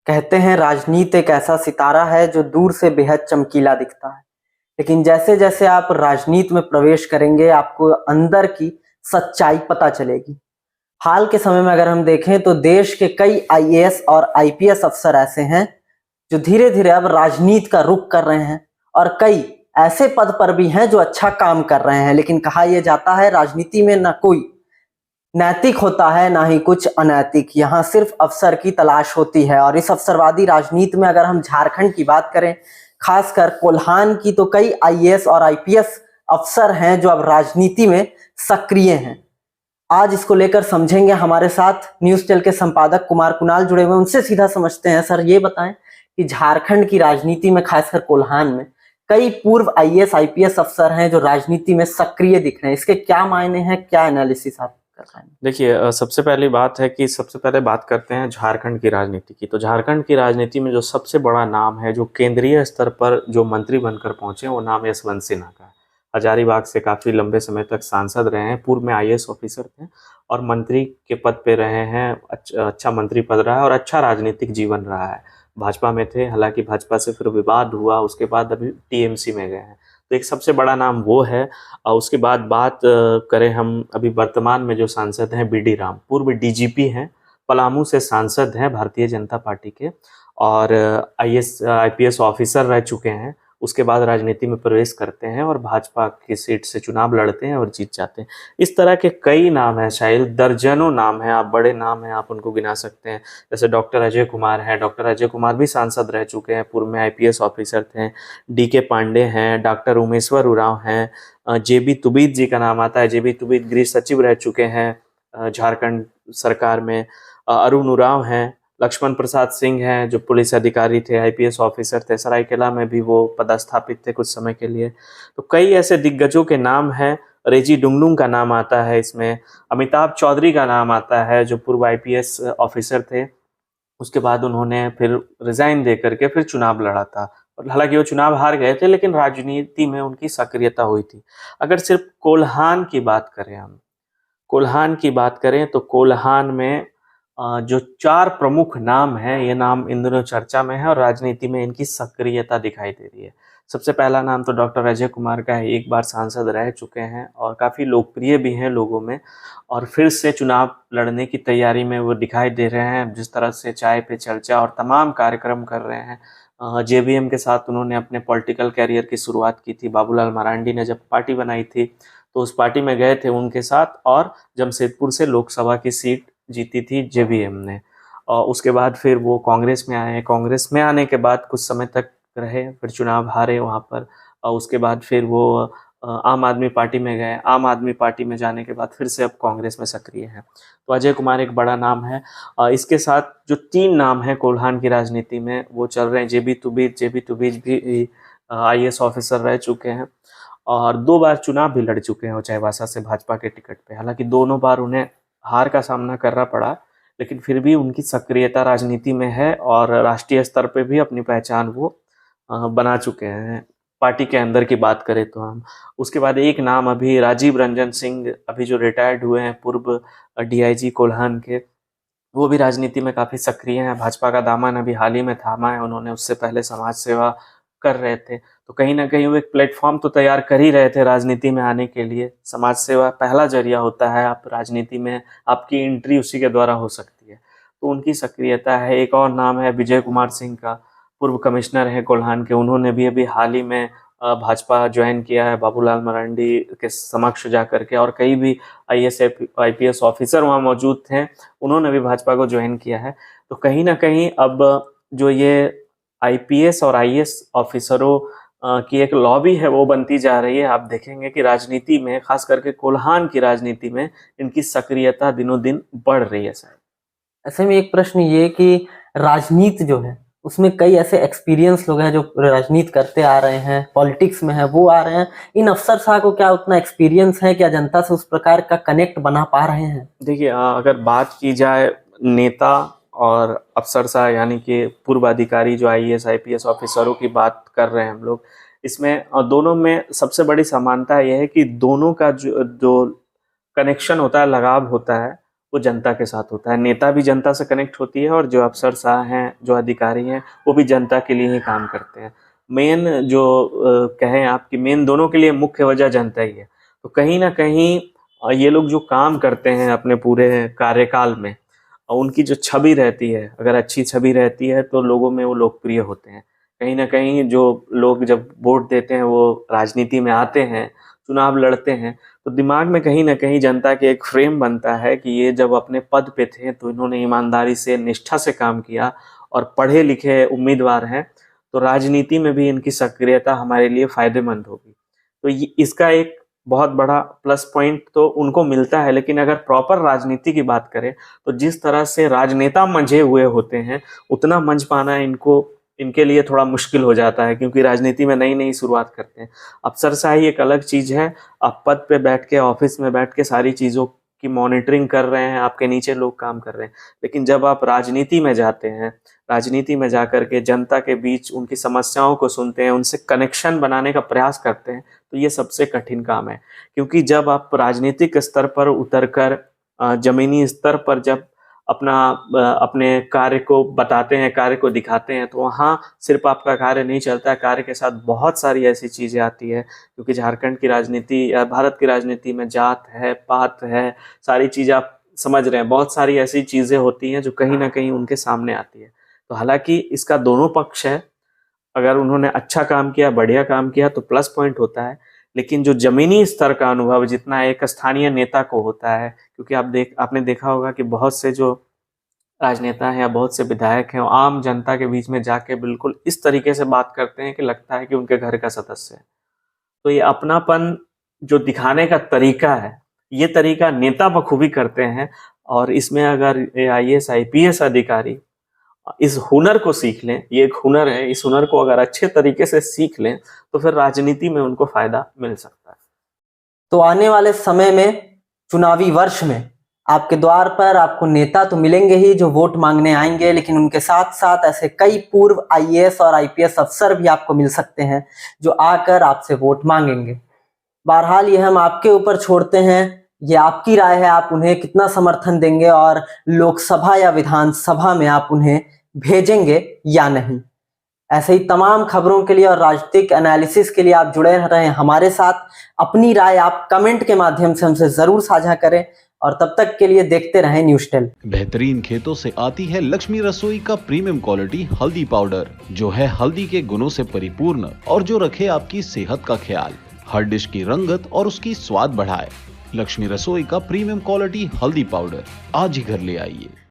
कहते हैं राजनीति एक ऐसा सितारा है जो दूर से बेहद चमकीला दिखता है, लेकिन जैसे जैसे आप राजनीति में प्रवेश करेंगे आपको अंदर की सच्चाई पता चलेगी। हाल के समय में अगर हम देखें तो देश के कई आईएएस और आईपीएस अफसर ऐसे हैं जो धीरे धीरे अब राजनीति का रुख कर रहे हैं, और कई ऐसे पद पर भी हैं जो अच्छा काम कर रहे हैं। लेकिन कहा यह जाता है राजनीति में न कोई नैतिक होता है ना ही कुछ अनैतिक, यहाँ सिर्फ अवसर की तलाश होती है। और इस अवसरवादी राजनीति में अगर हम झारखंड की बात करें, खासकर कोल्हान की, तो कई आईएएस और आईपीएस अफसर हैं जो अब राजनीति में सक्रिय हैं। आज इसको लेकर समझेंगे। हमारे साथ न्यूज टेल के संपादक कुमार कुणाल जुड़े हुए, उनसे सीधा समझते हैं। सर ये बताएं कि झारखंड की राजनीति में, खासकर कोल्हान में, कई पूर्व आईएएस आईपीएस अफसर हैं जो राजनीति में सक्रिय दिख रहे हैं, इसके क्या मायने हैं, क्या एनालिसिस आप कर रहे हैं? देखिए, सबसे पहली बात है कि सबसे पहले बात करते हैं झारखंड की राजनीति की। तो झारखंड की राजनीति में जो सबसे बड़ा नाम है, जो केंद्रीय स्तर पर जो मंत्री बनकर पहुंचे, वो नाम यशवंत सिन्हा का है। हजारीबाग से काफ़ी लंबे समय तक सांसद रहे हैं, पूर्व में आईएएस ऑफिसर थे और मंत्री के पद पे रहे हैं। अच्छा मंत्री पद रहा है और अच्छा राजनीतिक जीवन रहा है। भाजपा में थे, हालांकि भाजपा से फिर विवाद हुआ, उसके बाद अभी टीएमसी में गए हैं। तो एक सबसे बड़ा नाम वो है। और उसके बाद बात करें हम अभी वर्तमान में जो सांसद हैं, बीडी राम, पूर्व डीजीपी हैं, पलामू से सांसद हैं भारतीय जनता पार्टी के, और आईएएस आईपीएस ऑफिसर रह चुके हैं। उसके बाद राजनीति में प्रवेश करते हैं और भाजपा की सीट से चुनाव लड़ते हैं और जीत जाते हैं। इस तरह के कई नाम हैं, शायद दर्जनों नाम हैं, आप बड़े नाम हैं, आप उनको गिना सकते हैं। जैसे डॉक्टर अजय कुमार हैं, डॉक्टर अजय कुमार भी सांसद रह चुके हैं, पूर्व में आईपीएस ऑफिसर थे। डीके पांडे हैं, डॉक्टर उमेश्वर उरांव हैं, जेबी तुबिद जी का नाम आता है, जेबी तुबिद गृह सचिव रह चुके हैं झारखंड सरकार में। अरुण उरांव हैं, लक्ष्मण प्रसाद सिंह हैं जो पुलिस अधिकारी थे, आईपीएस ऑफिसर थे, सरायकेला में भी वो पदस्थापित थे कुछ समय के लिए। तो कई ऐसे दिग्गजों के नाम हैं। रेजी डुंगडुंग का नाम आता है इसमें, अमिताभ चौधरी का नाम आता है जो पूर्व आईपीएस ऑफिसर थे। उसके बाद उन्होंने फिर रिजाइन दे करके फिर चुनाव लड़ा था, और हालांकि वो चुनाव हार गए थे, लेकिन राजनीति में उनकी सक्रियता हुई थी। अगर सिर्फ कोल्हान की बात करें, हम कोल्हान की बात करें तो कोल्हान में जो 4 प्रमुख नाम हैं, ये नाम इन दिनों चर्चा में है और राजनीति में इनकी सक्रियता दिखाई दे रही है। सबसे पहला नाम तो डॉक्टर अजय कुमार का है, एक बार सांसद रह चुके हैं और काफ़ी लोकप्रिय भी हैं लोगों में, और फिर से चुनाव लड़ने की तैयारी में वो दिखाई दे रहे हैं। जिस तरह से चाय पे चर्चा और तमाम कार्यक्रम कर रहे हैं। जेवीएम के साथ उन्होंने अपने पॉलिटिकल कैरियर की शुरुआत की थी। बाबूलाल मरांडी ने जब पार्टी बनाई थी तो उस पार्टी में गए थे उनके साथ, और जमशेदपुर से लोकसभा की सीट जीती थी जेवीएम ने। और उसके बाद फिर वो कांग्रेस में आए। कांग्रेस में आने के बाद कुछ समय तक रहे, फिर चुनाव हारे वहाँ पर, और उसके बाद फिर वो आम आदमी पार्टी में गए। आम आदमी पार्टी में जाने के बाद फिर से अब कांग्रेस में सक्रिय हैं। तो अजय कुमार एक बड़ा नाम है। इसके साथ जो 3 नाम हैं कोल्हान की राजनीति में वो चल रहे हैं। जेबी तुबिद भी आईएएस ऑफिसर रह चुके हैं और 2 बार चुनाव भी लड़ चुके हैं चाईबासा से भाजपा के टिकट पे। हालांकि दोनों बार उन्हें हार का सामना करना पड़ा, लेकिन फिर भी उनकी सक्रियता राजनीति में है और राष्ट्रीय स्तर पे भी अपनी पहचान वो बना चुके हैं। पार्टी के अंदर की बात करें तो हम, उसके बाद एक नाम अभी राजीव रंजन सिंह, अभी जो रिटायर्ड हुए हैं, पूर्व डीआईजी कोल्हान के, वो भी राजनीति में काफ़ी सक्रिय हैं। भाजपा का दामन अभी हाल ही में थामा है उन्होंने, उससे पहले समाज सेवा कर रहे थे। तो कहीं ना कहीं वो एक प्लेटफॉर्म तो तैयार कर ही रहे थे राजनीति में आने के लिए। समाज सेवा पहला जरिया होता है, आप राजनीति में आपकी एंट्री उसी के द्वारा हो सकती है, तो उनकी सक्रियता है। एक और नाम है विजय कुमार सिंह का, पूर्व कमिश्नर है कोल्हान के, उन्होंने भी अभी हाल ही में भाजपा ज्वाइन किया है बाबूलाल मरांडी के समक्ष जा करके, और कई भी आईएएस आईपीएस ऑफिसर वहाँ मौजूद थे, उन्होंने भी भाजपा को ज्वाइन किया है। तो कहीं ना कहीं अब जो ये आईपीएस और आईएएस ऑफिसरों की एक लॉबी है वो बनती जा रही है। आप देखेंगे कि राजनीति में, खास करके कोल्हान की राजनीति में, इनकी सक्रियता दिनों दिन बढ़ रही है। सर, ऐसे में एक प्रश्न ये कि राजनीति जो है उसमें कई ऐसे एक्सपीरियंस लोग हैं जो राजनीति करते आ रहे हैं, पॉलिटिक्स में है, वो आ रहे हैं। इन अफसर साहब को क्या उतना एक्सपीरियंस है, क्या जनता से उस प्रकार का कनेक्ट बना पा रहे हैं? देखिए, अगर बात की जाए नेता और अफसरशाह यानी कि पूर्व अधिकारी जो आईएएस आईपीएस ऑफिसरों की बात कर रहे हैं हम लोग, इसमें दोनों में सबसे बड़ी समानता यह है कि दोनों का जो कनेक्शन होता है, लगाव होता है, वो जनता के साथ होता है। नेता भी जनता से कनेक्ट होती है और जो अफसरशाह हैं, जो अधिकारी हैं, वो भी जनता के लिए ही काम करते हैं। मेन जो कहें आप कि मेन दोनों के लिए मुख्य वजह जनता ही है। तो कहीं ना कहीं ये लोग जो काम करते हैं अपने पूरे कार्यकाल में, उनकी जो छवि रहती है, अगर अच्छी छवि रहती है तो लोगों में वो लोकप्रिय होते हैं। कहीं ना कहीं जो लोग जब वोट देते हैं, वो राजनीति में आते हैं, चुनाव लड़ते हैं, तो दिमाग में कहीं ना कहीं जनता के एक फ्रेम बनता है कि ये जब अपने पद पे थे तो इन्होंने ईमानदारी से, निष्ठा से काम किया और पढ़े लिखे उम्मीदवार हैं, तो राजनीति में भी इनकी सक्रियता हमारे लिए फायदेमंद होगी। तो इसका एक बहुत बड़ा प्लस पॉइंट तो उनको मिलता है। लेकिन अगर प्रॉपर राजनीति की बात करें तो जिस तरह से राजनेता मंझे हुए होते हैं, उतना मंच पाना इनके लिए थोड़ा मुश्किल हो जाता है, क्योंकि राजनीति में नई नई शुरुआत करते हैं। अफसरशाही एक अलग चीज है, आप पद पे बैठ के, ऑफिस में बैठ के सारी चीजों की मॉनिटरिंग कर रहे हैं, आपके नीचे लोग काम कर रहे हैं। लेकिन जब आप राजनीति में जाते हैं, राजनीति में जाकर के जनता के बीच उनकी समस्याओं को सुनते हैं, उनसे कनेक्शन बनाने का प्रयास करते हैं, तो ये सबसे कठिन काम है। क्योंकि जब आप राजनीतिक स्तर पर उतरकर जमीनी स्तर पर जब अपने कार्य को बताते हैं, कार्य को दिखाते हैं, तो वहाँ सिर्फ आपका कार्य नहीं चलता है, कार्य के साथ बहुत सारी ऐसी चीजें आती है। क्योंकि झारखंड की राजनीति या भारत की राजनीति में जात है, पात है, सारी चीजें आप समझ रहे हैं, बहुत सारी ऐसी चीजें होती हैं जो कहीं ना कहीं उनके सामने आती है। तो हालांकि इसका दोनों पक्ष है, अगर उन्होंने अच्छा काम किया, बढ़िया काम किया तो प्लस पॉइंट होता है। लेकिन जो जमीनी स्तर का अनुभव जितना एक स्थानीय नेता को होता है, क्योंकि आपने देखा होगा कि बहुत से जो राजनेता हैं या बहुत से विधायक हैं, वो आम जनता के बीच में जाके बिल्कुल इस तरीके से बात करते हैं कि लगता है कि उनके घर का सदस्य है। तो ये अपनापन जो दिखाने का तरीका है, ये तरीका नेता बखूबी करते हैं। और इसमें अगर IAS IPS अधिकारी इस हुनर को सीख लें, ये एक हुनर है, इस हुनर को अगर अच्छे तरीके से सीख लें तो फिर राजनीति में उनको फायदा मिल सकता है। तो आने वाले समय में, चुनावी वर्ष में, आपके द्वार पर आपको नेता तो मिलेंगे ही जो वोट मांगने आएंगे, लेकिन उनके साथ साथ ऐसे कई पूर्व IAS और IPS अफसर भी आपको मिल सकते हैं जो आकर आपसे वोट मांगेंगे। बहरहाल ये हम आपके ऊपर छोड़ते हैं, ये आपकी राय है, आप उन्हें कितना समर्थन देंगे और लोकसभा या विधानसभा में आप उन्हें भेजेंगे या नहीं। ऐसे ही तमाम खबरों के लिए और राजनीतिक एनालिसिस के लिए आप जुड़े रहें हमारे साथ। अपनी राय आप कमेंट के माध्यम से हमसे जरूर साझा करें और तब तक के लिए देखते रहें न्यूज़10। बेहतरीन खेतों से आती है लक्ष्मी रसोई का प्रीमियम क्वालिटी हल्दी पाउडर, जो है हल्दी के गुणों से परिपूर्ण और जो रखे आपकी सेहत का ख्याल, हर डिश की रंगत और उसकी स्वाद बढ़ाए। लक्ष्मी रसोई का प्रीमियम क्वालिटी हल्दी पाउडर आज ही घर ले आइए।